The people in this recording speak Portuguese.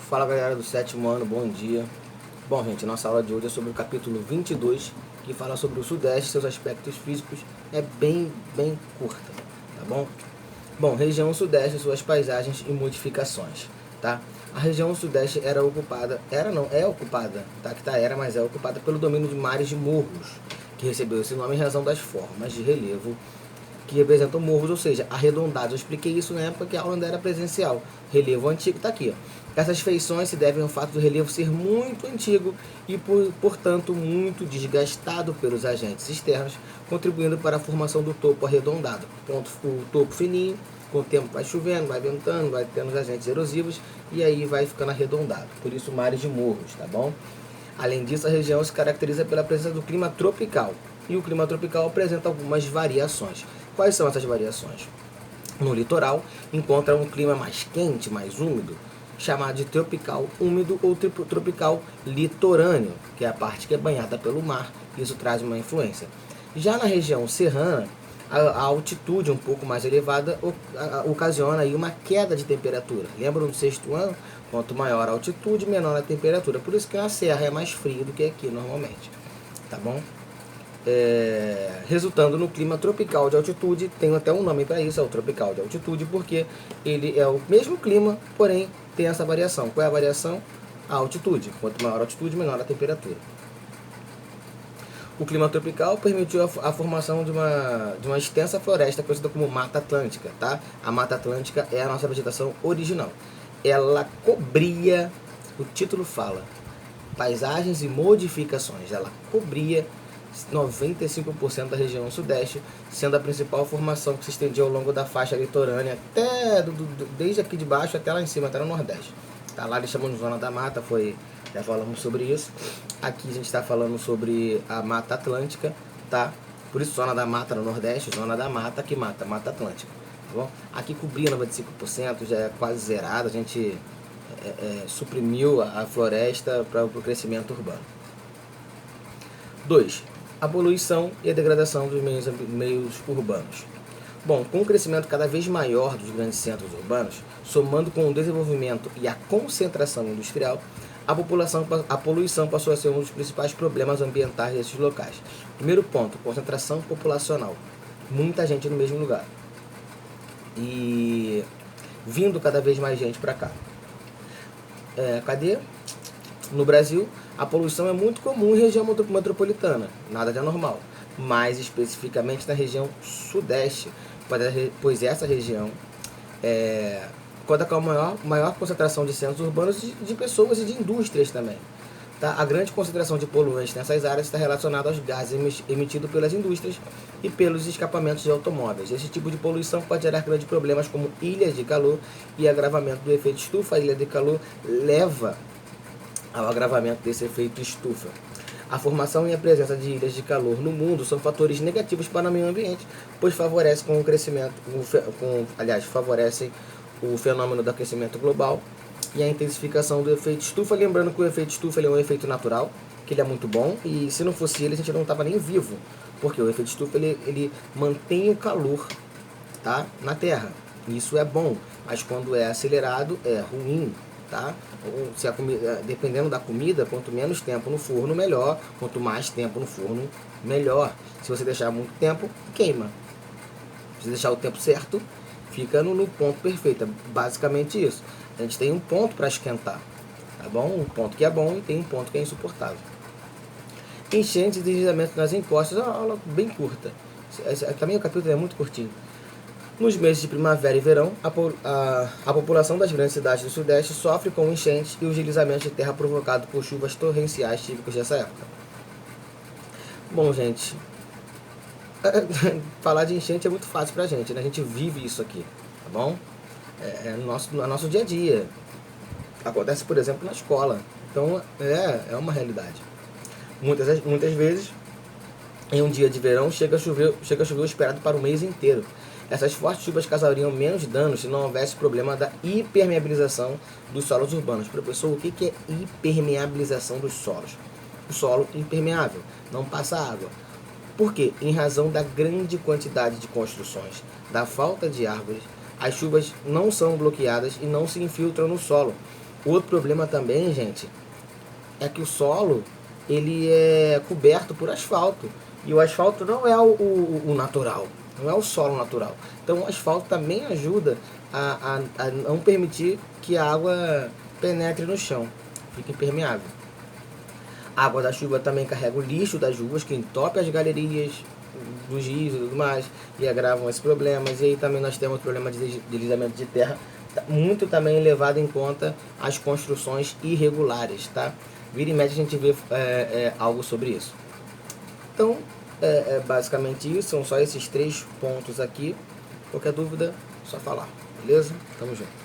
Fala galera do sétimo ano, bom dia. Bom gente, nossa aula de hoje é sobre o capítulo 22, que fala sobre o Sudeste e seus aspectos físicos. É bem curta, tá bom? Bom, região Sudeste, suas paisagens e modificações, tá? A região Sudeste é ocupada, mas é ocupada pelo domínio de mares de morros, que recebeu esse nome em razão das formas de relevo que representam morros, ou seja, arredondados. Eu expliquei isso na época que a aula ainda era presencial. Relevo antigo está aqui. Ó. Essas feições se devem ao fato do relevo ser muito antigo e, portanto, muito desgastado pelos agentes externos, contribuindo para a formação do topo arredondado. O topo fininho, com o tempo vai chovendo, vai ventando, vai tendo os agentes erosivos e aí vai ficando arredondado. Por isso, mares de morros, tá bom? Além disso, a região se caracteriza pela presença do clima tropical. E o clima tropical apresenta algumas variações. Quais são essas variações? No litoral, encontra um clima mais quente, mais úmido, chamado de tropical úmido ou tropical litorâneo, que é a parte que é banhada pelo mar. Isso traz uma influência. Já na região serrana, a altitude um pouco mais elevada ocasiona aí uma queda de temperatura. Lembra no sexto ano? Quanto maior a altitude, menor a temperatura. Por isso que na serra é mais frio do que aqui normalmente. Tá bom? Resultando no clima tropical de altitude. Tem até um nome para isso, é o tropical de altitude, porque ele é o mesmo clima, porém tem essa variação. Qual é a variação? A altitude. Quanto maior a altitude, menor a temperatura. O clima tropical permitiu a formação de uma extensa floresta conhecida como Mata Atlântica, tá? A Mata Atlântica é a nossa vegetação original. Ela cobria, o título fala, paisagens e modificações. Ela cobria 95% da região sudeste, sendo a principal formação que se estendia ao longo da faixa litorânea, até desde aqui de baixo até lá em cima, até no Nordeste. Tá, lá eles chamam de Zona da Mata, já falamos sobre isso. Aqui a gente está falando sobre a Mata Atlântica, tá? Por isso Zona da Mata no Nordeste, Zona da Mata que Mata Atlântica, tá bom? Aqui cobria 95%, já é quase zerado, a gente suprimiu a floresta para o crescimento urbano. 2. A poluição e a degradação dos meios urbanos. Bom, com o crescimento cada vez maior dos grandes centros urbanos, somando com o desenvolvimento e a concentração industrial, a poluição passou a ser um dos principais problemas ambientais desses locais. Primeiro ponto, concentração populacional. Muita gente no mesmo lugar. E vindo cada vez mais gente para cá. Cadê? No Brasil, a poluição é muito comum em região metropolitana, nada de anormal, mais especificamente na região sudeste, pois essa região conta com a maior concentração de centros urbanos de pessoas e de indústrias também. Tá? A grande concentração de poluentes nessas áreas está relacionada aos gases emitidos pelas indústrias e pelos escapamentos de automóveis. Esse tipo de poluição pode gerar grandes problemas como ilhas de calor e agravamento do efeito estufa. A ilha de calor leva ao agravamento desse efeito estufa. A formação e a presença de ilhas de calor no mundo são fatores negativos para o meio ambiente, pois favorecem com o crescimento, favorecem o fenômeno do aquecimento global e a intensificação do efeito estufa. Lembrando que o efeito estufa é um efeito natural, que ele é muito bom, e se não fosse ele a gente não estava nem vivo, porque o efeito estufa ele mantém o calor, tá, na Terra. Isso é bom, mas quando é acelerado é ruim. Tá? Se a comida, dependendo da comida, quanto menos tempo no forno, melhor. Quanto mais tempo no forno, melhor. Se você deixar muito tempo, queima. Se deixar o tempo certo, fica no ponto perfeito. É basicamente isso. A gente tem um ponto para esquentar, tá bom? Um ponto que é bom e tem um ponto que é insuportável. Enchentes e deslizamentos nas encostas, é uma aula bem curta. Também o capítulo é muito curtinho. Nos meses de primavera e verão, a população das grandes cidades do Sudeste sofre com enchentes e os deslizamentos de terra provocados por chuvas torrenciais típicos dessa época. Bom, gente, falar de enchente é muito fácil pra gente, né? A gente vive isso aqui, tá bom? No nosso dia a dia. Acontece, por exemplo, na escola. Então, é uma realidade. Muitas vezes, em um dia de verão, chega a chover o esperado para o mês inteiro. Essas fortes chuvas causariam menos danos se não houvesse problema da impermeabilização dos solos urbanos. Professor, o que é impermeabilização dos solos? O solo impermeável, não passa água. Por quê? Em razão da grande quantidade de construções, da falta de árvores, as chuvas não são bloqueadas e não se infiltram no solo. Outro problema também, gente, é que o solo ele é coberto por asfalto. E o asfalto não é o natural, não é o solo natural. Então o asfalto também ajuda a não permitir que a água penetre no chão, fique impermeável. A água da chuva também carrega o lixo das ruas, que entope as galerias dos rios e tudo mais, e agravam esses problemas. E aí também nós temos o problema de deslizamento de terra, muito também levado em conta as construções irregulares, tá? Vira e mexe a gente vê algo sobre isso. Então, basicamente isso, são só esses 3 pontos aqui. Qualquer dúvida, só falar, beleza? Tamo junto.